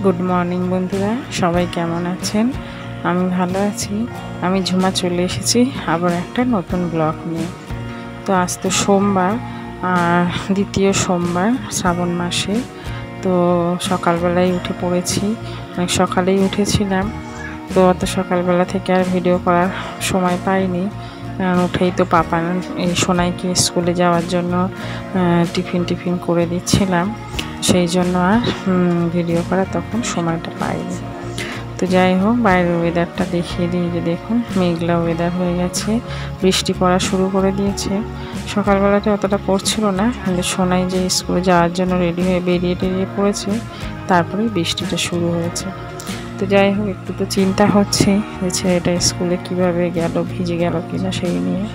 Good morning বন্ধুরা, সবাই কেমন আছেন? আমি ভালো আছি। আমি ঝুমা চলে এসেছি আবার একটা নতুন ব্লগ নিয়ে। তো আজ তো সোমবার, আর দ্বিতীয় সোমবার শ্রাবণ মাসে। তো সকালবেলায় উঠে পড়েছি, অনেক সকালেই উঠেছিলাম। তো অত সকালবেলা থেকে আর ভিডিও করার সময় পাইনি, কারণ উঠেই তো পাপা এই সোনাইকে স্কুলে যাওয়ার জন্য টিফিন করে দিচ্ছিলাম, সেই জন্য আর ভিডিও করা তখন সময়টা পাইনি। তো যাই হোক, বাইরের ওয়েদারটা দেখিয়ে দিই। যে দেখুন, মেঘলা ওয়েদার হয়ে গেছে, বৃষ্টি পড়া শুরু করে দিয়েছে। সকালবেলাতে অতটা পড়ছিল না, কিন্তু সোনাই যে স্কুলে যাওয়ার জন্য রেডি হয়ে বেরিয়ে পড়েছে, তারপরেই বৃষ্টিটা শুরু হয়েছে। তো যাই হোক, একটু তো চিন্তা হচ্ছে যে ছেলেটা স্কুলে কীভাবে গেল, ভিজে গেল কিনা সেই নিয়ে।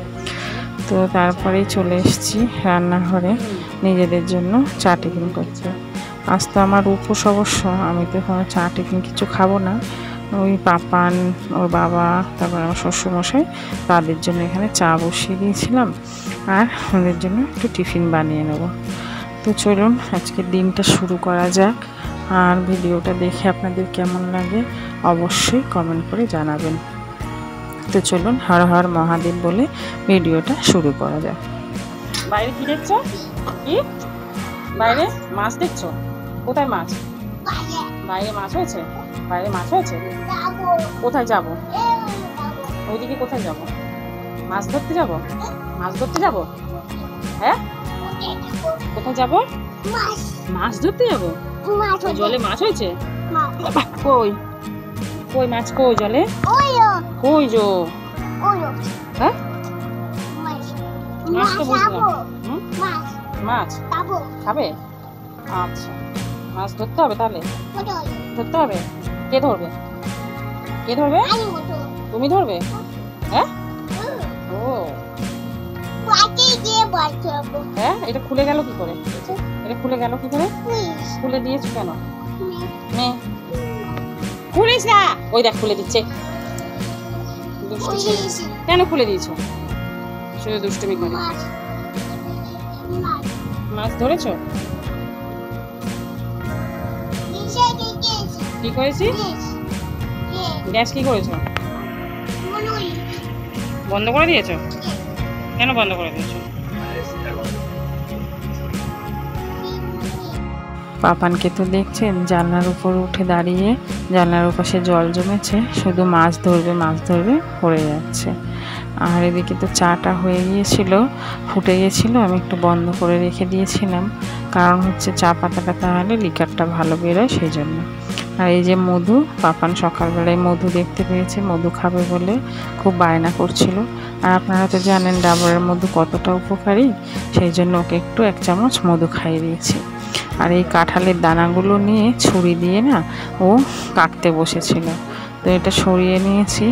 তো তারপরেই চলে এসেছি রান্নাঘরে নিজেদের জন্য চা টিফিন করতে। আজ তো আমার উপোস অবশ্য, আমি তো এখন চা টিফিন কিছু খাবো না। ওই পাপান, ওর বাবা, তারপর আমার শ্বশুরমশাই, তাদের জন্য এখানে চা বসিয়ে দিয়েছিলাম, আর ওদের জন্য একটু টিফিন বানিয়ে নেব। তো চলুন আজকের দিনটা শুরু করা যাক। আর ভিডিওটা দেখে আপনাদের কেমন লাগে অবশ্যই কমেন্ট করে জানাবেন। তো চলুন, হর হর মহাদেব বলে ভিডিওটা শুরু করা যাক। বাইরে কি দেখছো? কি বাইরে মাছ দেখছো? কোথায় মাছ? বাইরে মাছ হয়েছে? বাইরে মাছ হয়েছে? কোথায় যাব? ওইদিকে কোথায় যাব? মাছ ধরতে যাব? মাছ ধরতে যাব? হ্যাঁ, কোথায় যাব? মাছ ধরতে যাব? জলে মাছ হয়েছে? কই কই মাছ? কই জলে? কই যো? হ্যাঁ, মাছ তো বুঝলাম। মাছ খাবে? আচ্ছা, মাছ ধরতে হবে তাহলে? ধরতে হবে? কে ধরবে? কে ধরবে? তুমি ধরবে? হ্যাঁ, ও হ্যাঁ। এটা খুলে গেল কি করে? এটা খুলে গেল কি করে? খুলে দিয়েছো কেন? মেয়ে খুলিস না। ওই দেখ, খুলে দিচ্ছে। কেন খুলে দিয়েছো? শুধু দুষ্টুমি করে। মাছ ধরেছো? কি করেছি? গ্যাস কি করেছো? বন্ধ করে দিয়েছো? কেন বন্ধ করে দিয়েছো? পাপানকে তো দেখছেন জানলার উপর উঠে দাঁড়িয়ে, জানলার ওপাশে জল জমেছে, শুধু মাছ ধরবে পড়ে যাচ্ছে। আর এদিকে তো চাটা হয়ে গিয়েছিল, ফুটে গিয়েছিল, আমি একটু বন্ধ করে রেখে দিয়েছিলাম, কারণ হচ্ছে চা পাতাটা তাহলে লিকারটা ভালো বেরোয়, সেই জন্য। আর এই যে মধু, পাপান সকালবেলায় মধু দেখতে পেয়েছে, মধু খাবে বলে খুব বায়না করছিল। আর আপনারা তো জানেন ডাবরের মধু কতটা উপকারী, সেই জন্য ওকে একটু 1 চামচ মধু খাইয়ে দিয়েছি। আর এই কাঁঠালের দানাগুলো নিয়ে ছুরি দিয়ে না ও কাটতে বসেছিল, তো এটা সরিয়ে নিয়েছি,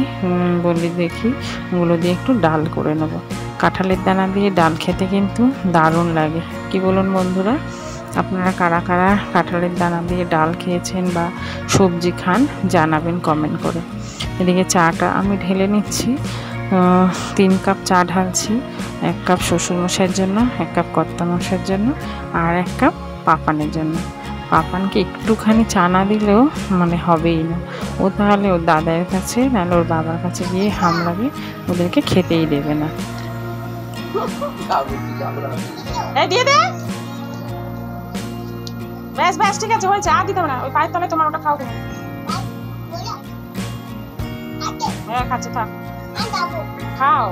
বলি দেখি ওগুলো দিয়ে একটু ডাল করে নেব। কাঁঠালের দানা দিয়ে ডাল খেতে কিন্তু দারুণ লাগে, কি বলুন বন্ধুরা? আপনারা কারা কারা কাঁঠালের দানা দিয়ে ডাল খেয়েছেন বা সবজি খান জানাবেন কমেন্ট করে। এদিকে চাটা আমি ঢেলে নিচ্ছি, 3 কাপ চা ঢালছি। 1 কাপ শ্বশুরমশাইয়ের জন্য, 1 কাপ কর্তামশাইয়ের জন্য, আর 1 কাপ পাপানের জন্য। পাপানকে একটুখানি চা না দিলেও মানে হবেই না, ও তাহলে ওর দাদার কাছে নাহলে ওর বাবার কাছে গিয়ে হামলাবে, ওদেরকে খেতেই দেবে না। দিয়ে দে, ব্যাস ব্যাস, ঠিক আছে, হয়েছে, আর দিতে হবে না। ওই পায়ের তলায় তোমার ওটা খাও তুমি। হ্যাঁ খাচ্ছে, থাক, খাও।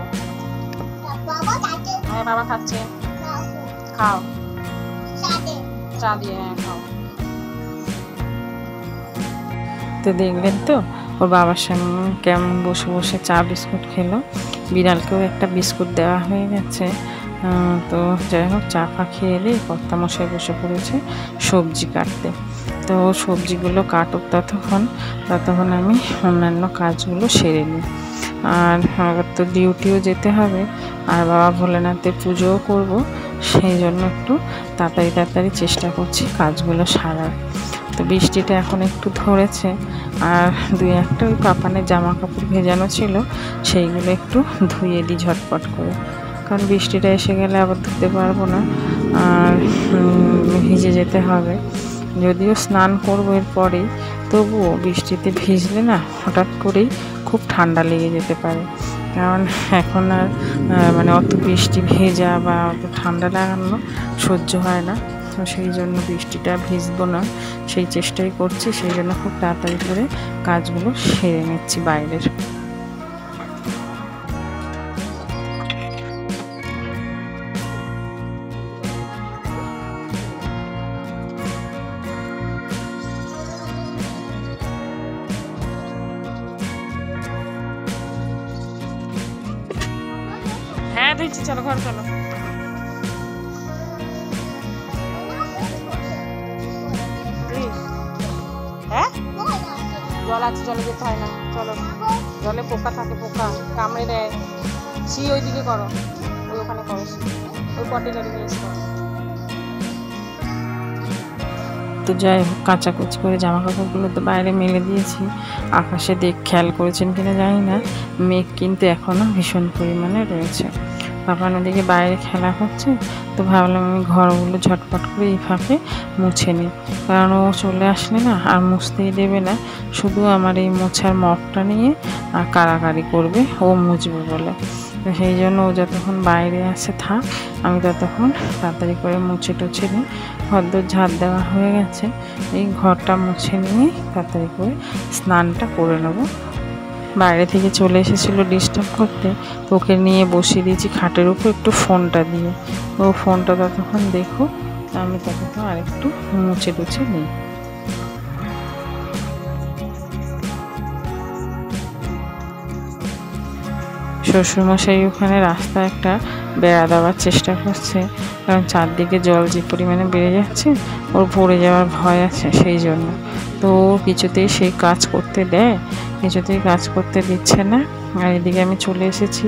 হ্যাঁ বাবা খাচ্ছে, খাও, চা দিয়ে, হ্যাঁ খাও। তো দেখলেন তো ওর বাবার সঙ্গে কেমন বসে বসে চা বিস্কুট খেলো। বিড়ালকেও একটা বিস্কুট দেওয়া হয়ে গেছে। তো যাই হোক, চা ফা খেয়ে এলে কর্তামশাই বসে পড়েছে সবজি কাটতে। তো সবজিগুলো কাটুক ততক্ষণ আমি অন্যান্য কাজগুলো সেরে নিই। আর আমার তো ডিউটিও যেতে হবে, আর বাবা ভোলেনাথের পুজোও করব, সেই জন্য একটু তাড়াতাড়ি চেষ্টা করছি কাজগুলো সারার। তো বৃষ্টিটা এখন একটু ধরেছে, আর 2-1টা ওই পাপানের জামা কাপড় ভেজানো ছিল, সেইগুলো একটু ধুয়ে দিই ঝটপট করে, কারণ বৃষ্টিটা এসে গেলে আবার ধুতে পারবো না, আর ভিজে যেতে হবে। যদিও স্নান করবো এরপরেই, তবুও বৃষ্টিতে ভিজলে না হঠাৎ করেই খুব ঠান্ডা লেগে যেতে পারে। কারণ এখন আর মানে অত বৃষ্টি ভেজা বা অত ঠান্ডা লাগানো সহ্য হয় না। তো সেই জন্য বৃষ্টিটা ভিজবো না সেই চেষ্টাই করছি, সেই জন্য খুব তাড়াতাড়ি করে কাজগুলো সেরে নিচ্ছি বাইরের। হ্যাঁ দিচ্ছি, চলো ঘর চলো। হ্যাঁ জল আছে, জলে যেতে হয় না, চলো। জলে পোকা থাকে, পোকা কামড়ে দেয়। ওইদিকে করো, ওই ওখানে করো, ওই পটিটারি নিয়ে এসে করো। তো যাই হোক, কাচাকুচি করে জামা কাপড়গুলো তো বাইরে মেলে দিয়েছি। আকাশে খেয়াল করেছেন কিনা জানি না, মেঘ কিন্তু এখনও ভীষণ পরিমাণে রয়েছে। পাপা নদীকে বাইরে খেলা করছে, তো ভাবলাম আমি ঘরগুলো ঝটপট করে এই ফাঁকে মুছে নিই, কারণ ও চলে আসলে না আর মুছতেই দেবে না, শুধু আমার এই মোছার মগটা নিয়ে আর কাড়াকাড়ি করবে ও মুছবে বলে। তো সেই জন্য ও যতক্ষণ বাইরে আছে থাক, আমি ততক্ষণ তাড়াতাড়ি করে মুছে টুছে নিই। ঘরদোর ঝাড় দেওয়া হয়ে গেছে, এই ঘরটা মুছে নিয়ে তাড়াতাড়ি করে স্নানটা করে নেবো। বাইরে থেকে চলে এসেছিলো ডিস্টার্ব করতে, তো ওকে নিয়ে বসিয়ে দিয়েছি খাটের উপর একটু ফোনটা দিয়ে। ও ফোনটা ততক্ষণ দেখো, আমি ততক্ষণ আরেকটু মুছে টুছে নিই। শ্বশুরমশাই ওখানে রাস্তায় একটা বেড়া দেওয়ার চেষ্টা করছে, কারণ চারদিকে জল যে পরিমাণে বেড়ে যাচ্ছে, ওর পড়ে যাওয়ার ভয় আছে, সেই জন্য। তো কিছুতেই সেই কাজ করতে দেয়, কিছুতেই কাজ করতে দিচ্ছে না। আর এদিকে আমি চলে এসেছি,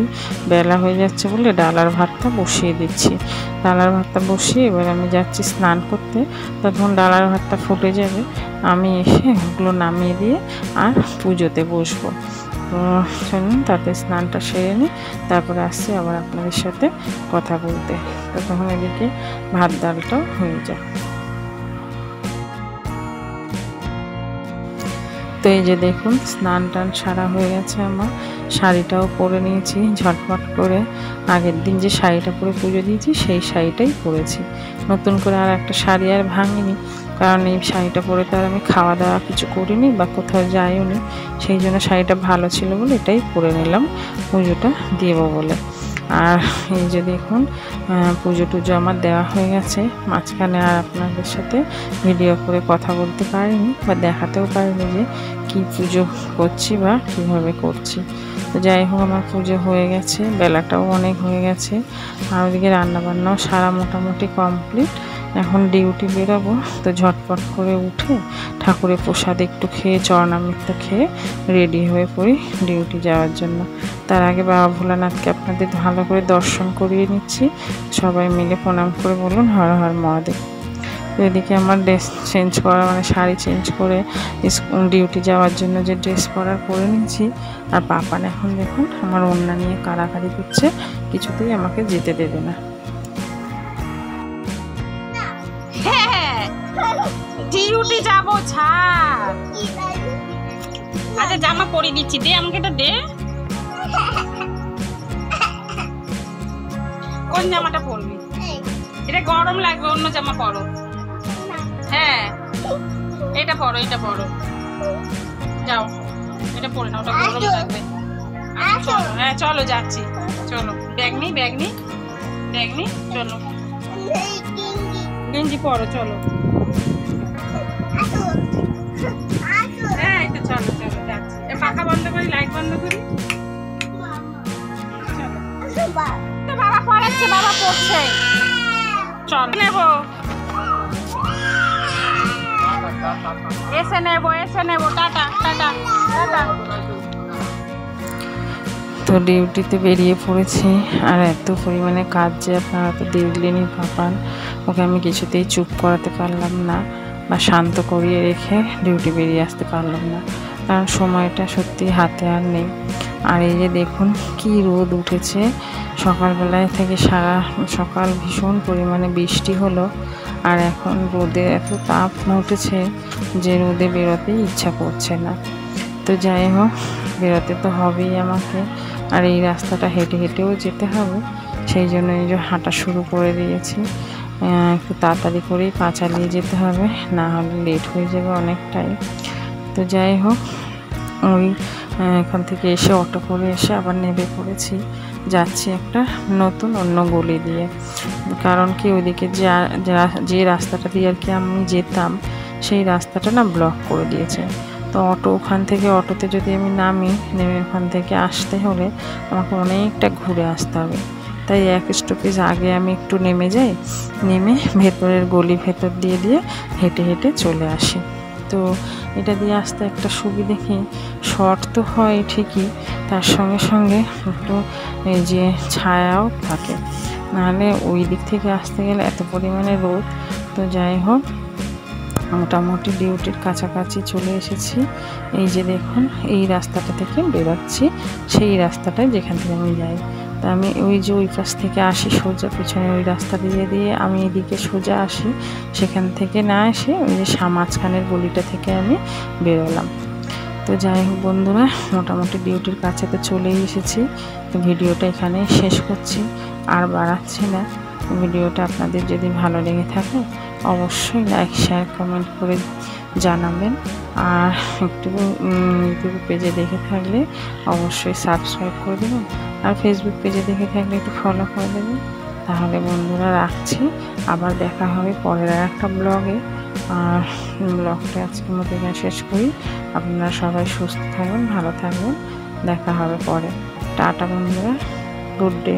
বেলা হয়ে যাচ্ছে বলে ডালার ভাতটা বসিয়ে দিচ্ছি। ডালার ভাতটা বসিয়ে এবার আমি যাচ্ছি স্নান করতে, তখন ডালার ভাতটা ফুটে যাবে, আমি এসে ওগুলো নামিয়ে দিয়ে আর পুজোতে বসবো। তো চলুন তাতে স্নানটা সেরে নিই, তারপরে আসছি আবার আপনাদের সাথে কথা বলতে। তো তখন এদিকে ভাত ডালটাও হয়ে যায়। তো এই যে দেখুন, স্নান টান সারা হয়ে গেছে আমার, শাড়িটাও পরে নিয়েছি ঝটপট করে। আগের দিন যে শাড়িটা পরে পুজো দিয়েছি সেই শাড়িটাই পরেছি, নতুন করে আর একটা শাড়ি আর ভাঙিনি, কারণ এই শাড়িটা পরে তো আর আমি খাওয়া দাওয়া কিছু করিনি বা কোথাও যাইও নি, সেই জন্য শাড়িটা ভালো ছিল বলে এটাই পরে নিলাম পুজোটা দেবো বলে। আর এই যে দেখুন, পুজো টুজো আমার দেওয়া হয়ে গেছে। মাঝখানে আর আপনাদের সাথে ভিডিও করে কথা বলতে পারিনি বা দেখাতেও পারিনি যে কি পুজো করছি বা কীভাবে করছি। তো যাই হোক, আমার পুজো হয়ে গেছে, বেলাটাও অনেক হয়ে গেছে, আর ওদিকে রান্নাবান্নাও সারা মোটামুটি কমপ্লিট। এখন ডিউটি বেরোবো, তো ঝটপট করে উঠে ঠাকুরের প্রসাদ একটু খেয়ে চরণামৃত খেয়ে রেডি হয়ে পড়ি ডিউটি যাওয়ার জন্য। তার আগে বাবা ভোলানাথকে আপনাদের ভালো করে দর্শন করিয়ে নিচ্ছি, সবাই মিলে প্রণাম করে বলুন হর হর মহাদেব। এদিকে আমার ড্রেস চেঞ্জ করা, মানে শাড়ি চেঞ্জ করে ডিউটি যাওয়ার জন্য যে ড্রেস পরে নিয়েছি। আর পাপান এখন দেখুন আমার ওড়না নিয়ে কাড়াকাড়ি করছে, কিছুতেই আমাকে যেতে দেবে না। ডিউটি যাবো, ছাড়। আচ্ছা জামা পরে দিচ্ছি, দে আমাকে এটা দে। কোন জামাটা পরবি? এটা গরম লাগবে, অন্য জামা পরো। হ্যাঁ এটা পরো, এটা পরো, যাও এটা পরে না, ওটা গরম লাগবে। চলো, হ্যাঁ চলো যাচ্ছি, চলো। ব্যাগ নি, ব্যাগ নি, ব্যাগ নি, চলো গেঞ্জি পরো, চলো। হ্যাঁ এটা চলো, চলো যাচ্ছি। পাখা বন্ধ করি, লাইট বন্ধ করি, চলো। বাবা পড়াচ্ছে, বাবা পড়ছে, চল নেবো, এসে নেবো, এসে নেবো, টাটা টাটা টাটা। তো ডিউটিতে বেরিয়ে পড়েছি, আর এত পরিমাণে কাজ যে আপনারা তো দেখলেনই। পাপান ওকে আমি কিছুতেই চুপ করাতে পারলাম না বা শান্ত করিয়ে রেখে ডিউটি বেরিয়ে আসতে পারলাম না। কারণ সময়টা সত্যি হাতে আর নেই। আর এই যে দেখুন কি রোদ উঠেছে, সকালবেলায় থেকে সারা সকাল ভীষণ পরিমাণে বৃষ্টি হলো, আর এখন রোদে এত তাপ উঠেছে যে রোদে বেরোতেই ইচ্ছা করছে না। তো যাই হোক, বেরোতে তো হবেই আমাকে, আর এই রাস্তাটা হেঁটে হেঁটেও যেতে হবে, সেই জন্য এই যে হাঁটা শুরু করে দিয়েছি। একটু তাড়াতাড়ি করেই পা চালিয়ে যেতে হবে, না হলে লেট হয়ে যাবে অনেকটাই। তো যাই হোক, ওই এখান থেকে এসে অটো করে এসে আবার নেমে পড়েছি, যাচ্ছি একটা নতুন অন্য গলি দিয়ে। কারণ কি ওইদিকে যে রাস্তাটা দিয়ে আর কি আমি যেতাম, সেই রাস্তাটা না ব্লক করে দিয়েছে। তো ওখান থেকে অটোতে যদি আমি নেমে ওখান থেকে আসতে হলে আমাকে অনেকটা ঘুরে আসতে হবে। তাই এক স্টপেজ আগে আমি একটু নেমে যাই, নেমে ভেতরের গলি ভেতর দিয়ে হেঁটে হেঁটে চলে আসি। তো এটা দিয়ে আসতে একটা সুবিধে কি, শর্ট তো হয় ঠিকই, তার সঙ্গে সঙ্গে একটু এই যে ছায়াও থাকে, নাহলে ওই দিক থেকে আসতে গেলে এত পরিমাণে রোদ। তো যাই হোক, মোটামুটি ডিউটির কাছাকাছি চলে এসেছি। এই যে দেখুন, এই রাস্তাটা থেকে বেরোচ্ছি, সেই রাস্তাটায় যেখান থেকে আমি যাই। তা আমি ওই পাশ থেকে আসি সোজা, পিছনে ওই রাস্তা দিয়ে আমি এদিকে সোজা আসি, সেখান থেকে না এসে ওই যে মাঝখানের গলিটা থেকে আমি বেরোলাম। তো যাই হোক বন্ধুরা, মোটামুটি ডিউটির কাছে তো চলেই এসেছি। তো ভিডিওটা এখানেই শেষ করছি, আর বাড়াচ্ছি না। ভিডিওটা আপনাদের যদি ভালো লেগে থাকে অবশ্যই লাইক, শেয়ার, কমেন্ট করে জানাবেন। আর একটু ইউটিউব পেজে দেখে থাকলে অবশ্যই সাবস্ক্রাইব করে দেবেন, আর ফেসবুক পেজে দেখে থাকলে একটু ফলো করে দেবেন। তাহলে বন্ধুরা রাখছি, আবার দেখা হবে পরের একটা ব্লগে। আর ব্লগটা আজকের মতো এখানে শেষ করি। আপনারা সবাই সুস্থ থাকবেন, ভালো থাকবেন, দেখা হবে পরে। টাটা বন্ধুরা, গুড ডে।